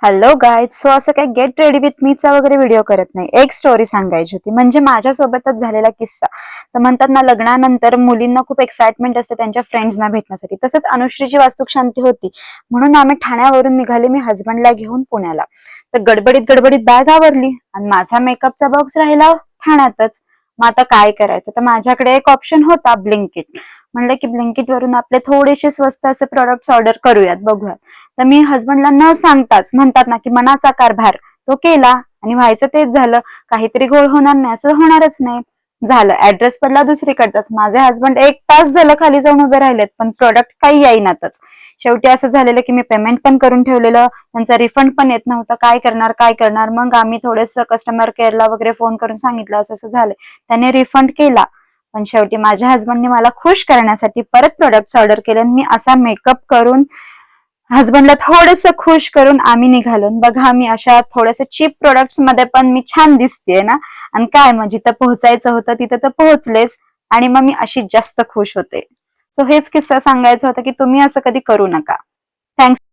Hello guys. So असं काही get ready with मीचा वगैरे व्हिडिओ करत नाही, एक स्टोरी सांगायची होती. म्हणजे माझ्यासोबतच झालेला किस्सा. तर म्हणतात ना, लग्नानंतर मुलींना खूप एक्साइटमेंट असते त्यांच्या फ्रेंड्सना भेटण्यासाठी. तसंच अनुश्रीची वास्तुक शांती होती, म्हणून आम्ही ठाण्यावरून निघाले, मी हसबंडला घेऊन पुण्याला. तर गडबडीत गडबडीत बॅग आवरली आणि माझा मेकअपचा बॉक्स राहिला ठाण्यातच. मग आता काय करायचं, तर माझ्याकडे एक ऑप्शन होता, ब्लिंकिट. म्हणलं की ब्लिंकिट वरून आपले थोडेसे स्वस्त असे प्रोडक्ट्स ऑर्डर करूयात, बघूयात. तर मी हसबंडला न सांगताच, म्हणतात ना की मनाचा कारभार, तो केला आणि व्हायचं तेच झालं. काहीतरी घोळ होणार नाही असं होणारच नाही. झालं, ऍड्रेस पडला दुसरीकडचाच. माझे हसबंड 1 तास झालं खाली जाऊन उभे राहिलेत, पण प्रोडक्ट काही येईनातच. शेवटी असं झालेलं की मी पेमेंट पण करून ठेवलेलं, त्यांचा रिफंड पण येत नव्हता. काय करणार काय करणार. मग आम्ही थोडंसं कस्टमर केअरला वगैरे फोन करून सांगितलं असं असं झालंय. त्याने रिफंड केला. पण शेवटी माझ्या हसबंडने मला खुश करण्यासाठी परत प्रोडक्ट्स ऑर्डर केले. मी असा मेकअप करून हसबंडला थोडस खुश करून आम्ही निघालो. बघा, मी अशा थोड्याशा चीप प्रोडक्ट्स मध्ये पण मी छान दिसतेय ना. आणि काय, मग जिथं पोहोचायचं होतं तिथं तर पोहोचलेच. आणि मग मी अशी जास्त खुश होते. सो हेच किस्सा सांगायचा होता की तुम्ही असं कधी करू नका. थँक्स.